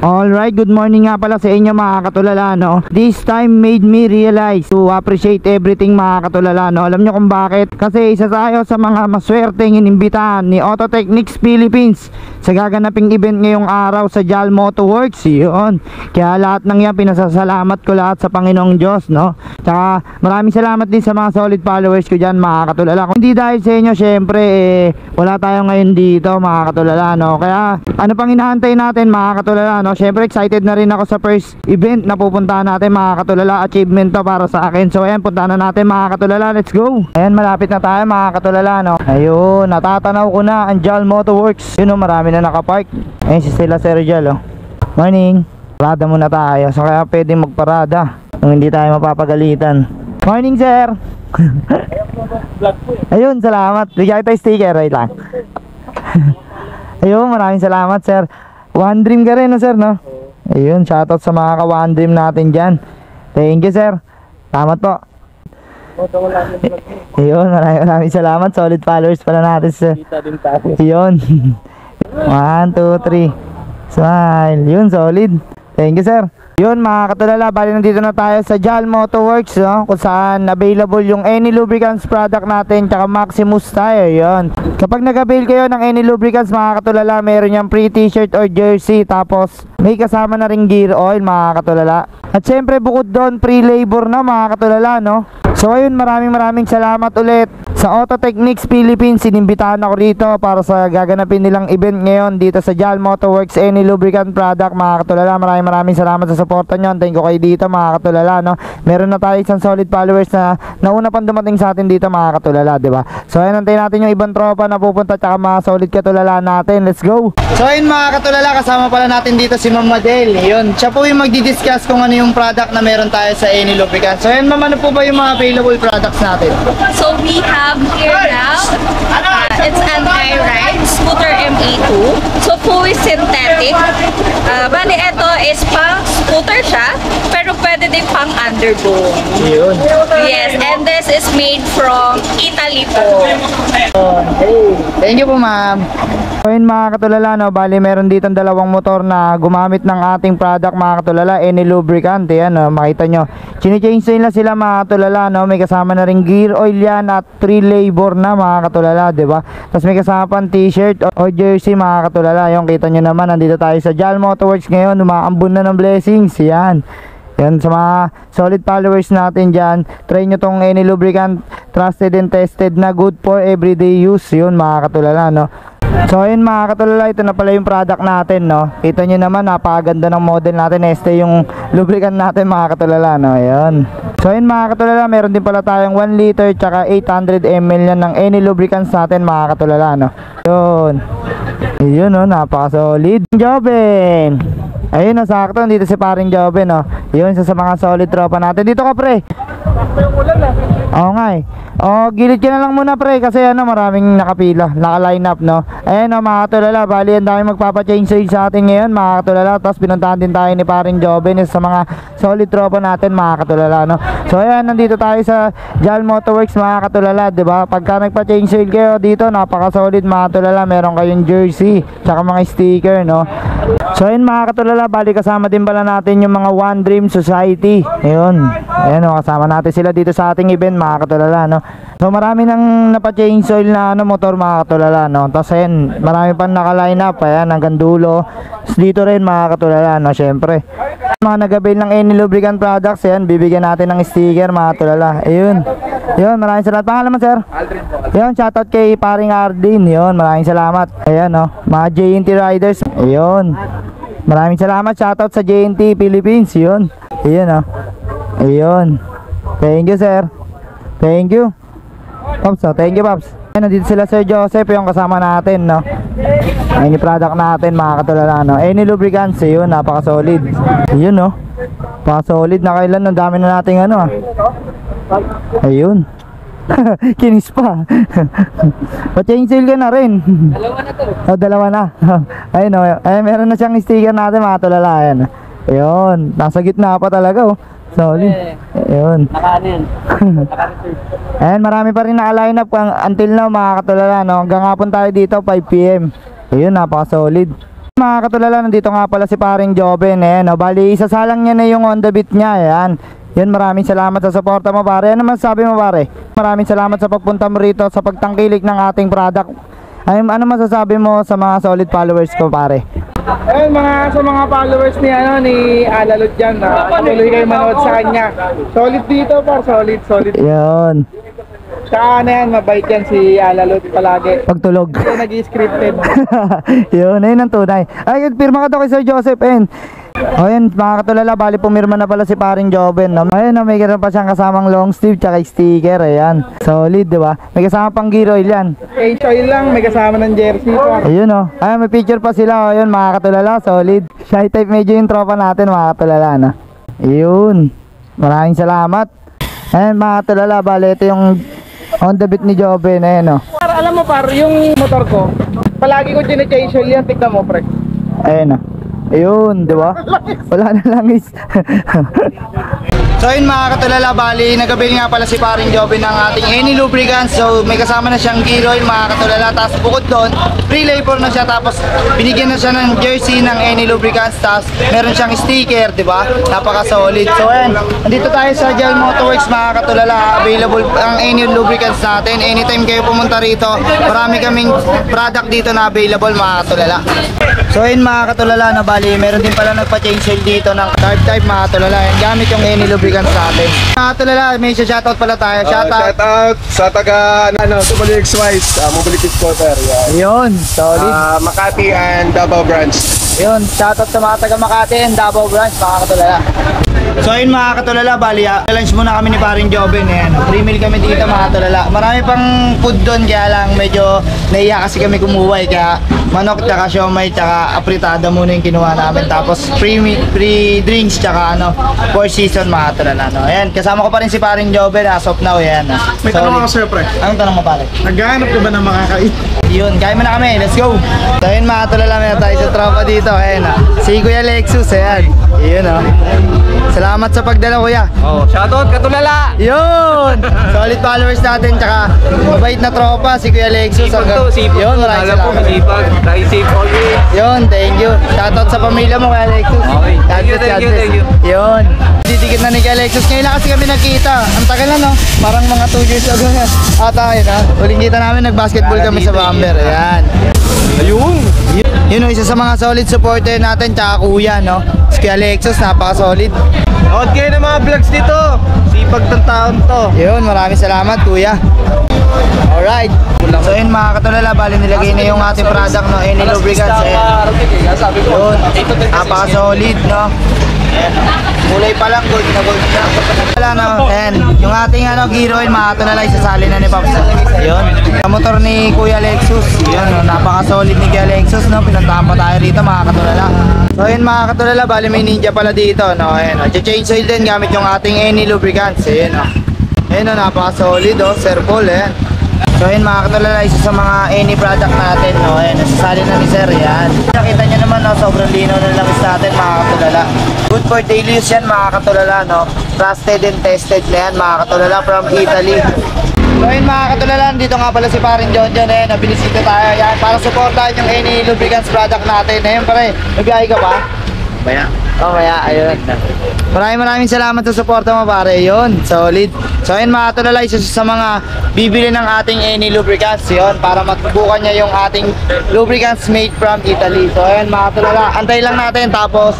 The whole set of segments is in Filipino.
Alright, good morning nga pala sa inyo mga katulala, no? This time made me realize to appreciate everything mga katulala, no? Alam nyo kung bakit? Kasi isa tayo sa mga maswerteng inimbitahan ni Auto Technics Philippines sa gaganaping event ngayong araw sa JAL Moto Works. Yun. Kaya lahat ng yan, pinasasalamat ko lahat sa Panginoong Diyos, no? Tsaka maraming salamat din sa mga solid followers ko dyan mga katulala. Kung hindi dahil sa inyo, syempre wala tayo ngayon dito mga katulala, no? Kaya ano pang hinahantay natin mga katulala, no? Syempre excited na rin ako sa first event na pupuntahan natin mga katulala. Achievement to para sa akin. So ayan, puntahan na natin mga katulala. Let's go. Ayan, malapit na tayo mga katulala, no? Ayun, natatanaw ko na ang JAL Moto Works. Yun, no, marami na nakapark. Ayun si sila Sir JAL, oh. Morning. Parada muna tayo. So kaya pwedeng magparada kung hindi tayo mapapagalitan. Morning sir. Ayun, salamat. Bigyan tayo sticker, right lang. Ayun, maraming salamat sir. One Dream ka rin, no, sir, no? Ayun, shoutout sa mga ka-One Dream natin dyan. Thank you, sir. Salamat po. Ayun, maraming salamat. Solid followers pala natin, sir. Ayun. 1, 2, 3. Smile. Yun, solid. Thank you, sir. Yun mga katulala, bali nandito na tayo sa JAL Moto Works, no? Kung saan available yung any lubricants product natin, tsaka Maximus tayo. Yun. Kapag nag-avail kayo ng any lubricants mga katulala, meron yung free t-shirt or jersey, tapos may kasama na ring gear oil mga katulala. At syempre bukod doon, free labor na mga katulala, no? So ayun, maraming salamat ulit sa Auto Technics Philippines. Inimbitahan ako dito para sa gaganapin nilang event ngayon dito sa JAL Moto Works any lubricant product mga katulala. Maraming salamat sa suporta nyo. Antayin ko kayo dito mga katulala, no? Meron na tayo isang solid followers na nauna pang dumating sa atin dito mga katulala, diba? So ayun, antayin natin yung ibang tropa na pupunta tsaka mga solid katulala natin. Let's go! So ayun mga katulala, kasama pala natin dito si Ma'am Madel. Yun, siya po yung magdi-discuss kung ano yung product na meron tayo sa any lubricant. So ayun ma'am, ano po ba yung mga available products natin? So we have here now, it's anti-ride scooter MA2. So fully synthetic. Bali ito is pang scooter siya, pero pwede din pang underbone. Yun. Yes, and this is made from Italy po. Hey, thank you po ma'am. So yun mga katulala, no, bali meron dito dalawang motor na gumamit ng ating product mga katulala, any lubricant. Yan, no, makita nyo, chine-change nila sila mga katulala, no? May kasama na ring gear oil yan at free labor na mga katulala, diba? Tapos may kasama pang t-shirt o jersey mga katulala. Yung kita nyo naman, nandito tayo sa JAL Moto Works ngayon, umaambun na ng blessings. Yan. Yan, sa mga solid followers natin dyan, try nyo tong any lubricant, trusted and tested na, good for everyday use. Yun mga katulala, no? So ayun mga katulala, ito na pala yung product natin, no? Kita nyo naman, napakaganda ng model natin. Este yung lubricant natin mga katulala, no? Ayan. So ayun mga katulala, meron din pala tayong 1 liter tsaka 800 ml yan ng any lubricants natin mga katulala, no? Yun. Yun, no? Napaka-solid. Joben! Ayun, no? Sakto, dito si paring Joben, no? Yun, sa mga solid tropa natin. Dito ka, pre! Oo nga eh. Oh, gilid ka na lang muna pre kasi ano, maraming nakapila, naka-line up, no. Ayun, no, mga katulala, bali ang dami magpapa-change oil sa atin ngayon mga katulala. Tapos pinuntahan din tayo ni paring Joven sa mga solid tropa natin mga katulala, no. So ayan, nandito tayo sa JAL Moto Works mga katulala, diba? Pagka nagpa-change oil kayo dito, napaka-solid mga katulala. Meron kayong jersey tsaka mga sticker, no. So ayun mga katulala, bali kasama din pala natin yung mga One Dream Society. Ayun, ayun, no, kasama natin sila dito sa ating event mga katulala, no. So marami nang napa-change oil na ano, motor mga katulala, no. Tapos ayun, marami pang naka-line up, ayan, hanggang dulo. Tapos dito rin mga katulala, no, syempre mga nag-avail ng any lubricant products, ayan, bibigyan natin ng sticker mga katulala. Ayun, yun, maraming salamat. Pangalan mo sir? Aldrin po. Yun, shoutout kay paring Ardin. Yun, maraming salamat. Ayan, no, mga JNT riders. Ayun, maraming salamat, shoutout sa JNT Philippines. Yun, ayun, no. Ayun, thank you sir. Thank you Pops, oh, thank you Pops. Ayun, nandito sila Sir Joseph, yung kasama natin, no. Ayun yung product natin mga katulala, no. Any lubricants, yun, napaka-solid. Yun, no, napaka-solid na kailan. Ang dami na nating ano, ah. Ayun. Kinis pa. Pa-change sale ka na rin. Dalawa na to. Oh, dalawa na. Ayun, oh. Ayun, meron na siyang sticker natin mga katulala. Ayun. Ayun, nasa gitna pa talaga, oh. Solid. Ayun. Naka-ano yan? Naka-reserve. Ayan, marami pa rin naka-line up until now mga katulala, no? Hanggang hapon tayo dito 5 PM. Ayun, napaka-solid. Mga katulala, nandito nga pala si paring Joven. Ayan, no? Bali, isasalang niya na yung on the beat niya. Ayan. Yun, maraming salamat sa suporta mo, pare. Ano man sabi mo, pare? Maraming salamat sa pagpunta mo rito, sa pagtangkilik ng ating product. Ay, ano masasabi mo sa mga solid followers ko, pare? Ayun, sa mga followers ni Alalot dyan, patuloy kayo manood sa kanya. Solid dito, solid. Yun. Tsaka yan, mabait yan si Alalot palagi. Pagtulog. Ito nag-scripted. Yun, ayun ang tunay. Ay, pirma ka daw kay Sir Joseph, ayun. O yun, mga katulala, bali pumirma na pala si paring Joven, no? Ayun, no, may ganoon pa siyang kasamang long sleeve tsaka sticker, ayan. Solid, di ba? May kasama pang gear oil yan. H-oil lang, may kasama ng jersey pa. Ayun, no. Ayun, may picture pa sila, o yun, mga katulala, solid. Shy type medyo yung tropa natin, mga katulala, no? Ayun. Maraming salamat. Ayun, mga katulala, bali ito yung on the beat ni Joven, ayun, no. Alam mo par, yung motor ko, palagi ko change oil yan, tignan mo pre. Ayun, no. Ayun, di ba? Wala na langis. So yun mga katulala, bali nagabil nga pala si paring Joven ng ating Any Lubricants. So may kasama na siyang gear oil mga katulala. Tapos bukod doon, free labor na siya. Tapos binigyan na siya ng jersey ng Any Lubricants. Tapos meron siyang sticker, di ba? Napaka solid. So ayan, nandito tayo sa Agile Motorworks mga katulala. Available ang Any Lubricants natin. Anytime kayo pumunta rito, marami kaming product dito na available mga katulala. So yun mga katulala, na bali meron din pala nagpa-change oil dito ng carb type mga katulala. Yan, gamit yung Any Lubricants natin. Mga katulala, may shoutout pala tayo. Shoutout. Shoutout sa taga Sumali X-Wise, Mobility Scooter. Yun, solid. Makati and Davao Branch. Yun, shoutout sa mga taga Makati and Davao Branch, mga katulala. So yun mga katulala, bali lunch muna kami ni paring Joven. Ayan, 3 meal kami dito mga katulala. Marami pang food doon, kaya lang medyo naiya kasi kami kumuha. Kaya manok, tsaka siomay, tsaka apritada muna yung kinuha namin. Tapos free drinks, tsaka four season mga katulala. No? Ayan, kasama ko pa rin si paring Joven as of now. Ayan, May tanong ako sir, pre. Anong tanong mo pare? Naghahanap ka ba ng makakain? Yun, kaya mo na kami, let's go! So yun mga katulala, meron tayo sa tropa dito. Ayan, si Kuya Lexus, ayan. Yun, salamat sa pagdala, kuya. Oh, shoutout katulala. Yun! Solid followers natin, tsaka mabait na tropa, si Kuya Lexus. Yun, maraming salamat. Stay safe always. Yun, thank you. Shoutout sa pamilya mo, Kuya Lexus. Okay. God bless, God bless. Thank you. Yun. Didikit na ni Kuya Lexus. Ngayon lang kasi kami nagkita. Ang tagal na, no? Parang mga 2 years ago na. Ata, yun, ha? Huling kita namin, nag-basketball kami sa Bamber. Ayan. Ayun! Yun, isa sa mga solid supporter natin, tsaka kuya, no? Si Kuya Lexus, napaka-solid. Nood kayo ng mga vlogs dito. Sipag ng taon to. Yun, maraming salamat kuya. Alright. So yun mga katulala, bali nilagay na yung ating product, no? Any Lubricants. Ayan. Yun, napaka-solid, no? Ayan. Kulay pa lang, gold na gold na. Wala na, ayan. Yung ating gear oil, mga katulala, isasali na ni Pops. Yun. Yung motor ni Kuya Lexus. Yun, no? Napaka-solid ni Kuya Lexus, no? Pinuntahan pa tayo rito mga katulala. So yun mga katulala, bali may ninja pala dito, no? Ayan, no? Change oil din gamit yung ating Any Lubricants. Ayan, no? Ayan, no? Napaka-solid, oh. Sir Paul, ayan. So yun mga katulala, isa sa mga Any product natin, no? Ayan, nasasali na ni Sir, yan. Nakita nyo naman, no? Sobrang linaw na langis natin mga katulala. Good for daily use yan mga katulala, no? Trusted and tested na yan mga katulala from Italy. So yun mga katulala, dito nga pala si paring John John, ayan, binisita tayo yan para supportahan yung Any Lubricants product natin. Ayun pare, nagbiyahe ka pa? Maya. Oh, kaya, ayun. Maraming salamat sa suporta mo pare, yun, solid. So ayun mga katulala, isa sa mga bibili ng ating Any Lubricants, yun, para matubukan niya yung ating lubricants made from Italy. So ayun mga katulala, antay lang natin, tapos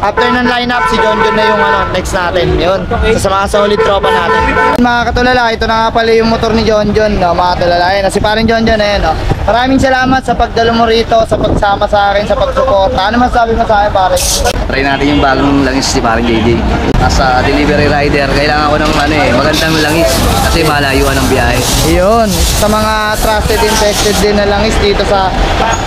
after ng lineup, si John John na yung next natin, yun, isa sa mga solid tropa natin. Mga katulala, ito na nga pala yung motor ni John John, no, mga katulala, ayun, si paring John John, ayun, no. Maraming salamat sa pagdalo mo rito, sa pagsama sa akin, sa pagsuporta. Ano masabi mo sa akin pare? Try natin yung bagong langis si parang JJ. As a delivery rider, kailangan ko ng magandang langis kasi malayuan ang biyahe. Yun, sa mga trusted and tested din na langis dito sa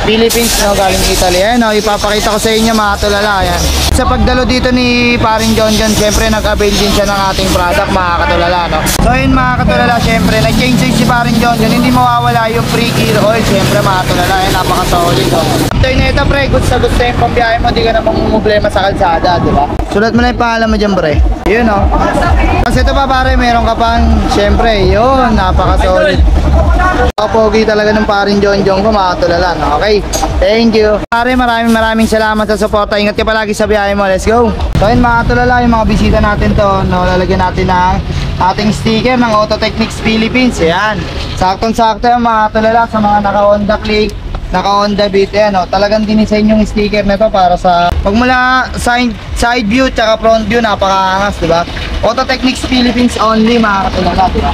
Philippines, no, galing Italy. Ayan, no, ipapakita ko sa inyo mga tulala. Ayan. Sa pagdalo dito ni paring John John, syempre nag-avail din siya ng ating product mga katulala, no. So yun mga katulala, syempre nag-change si paring John John, hindi mawawala yung free gear oil, syempre mga katulala. Ayan, napaka-solid, no. After nito pre, goods na yung pambiyahe mo, di ka na mamumblema problema sa kalsada, di ba? Sulat mo na yung pangalan mo dyan, pre. Yun, oh. Kasi ito pa, pare, meron ka pang, syempre, yun, napaka-solid. Pogi talaga ng parin Jonjong ko, mga katulala, no? Okay, thank you. Pare, maraming salamat sa suporta. Ingat ka palagi sa biyahe mo. Let's go. So yun, mga katulala, yung mga bisita natin to, no, lalagyan natin ng ating sticker ng Auto Technics Philippines. Ayan, saktong-sakto yung mga katulala sa mga naka-Honda Click, naka-Honda Beat. Ayan, no, talagang dinisign yung sticker na to para sa pagmula side view tsaka front view, napakaangas, diba? Auto Technics Philippines only, mga katulala, diba?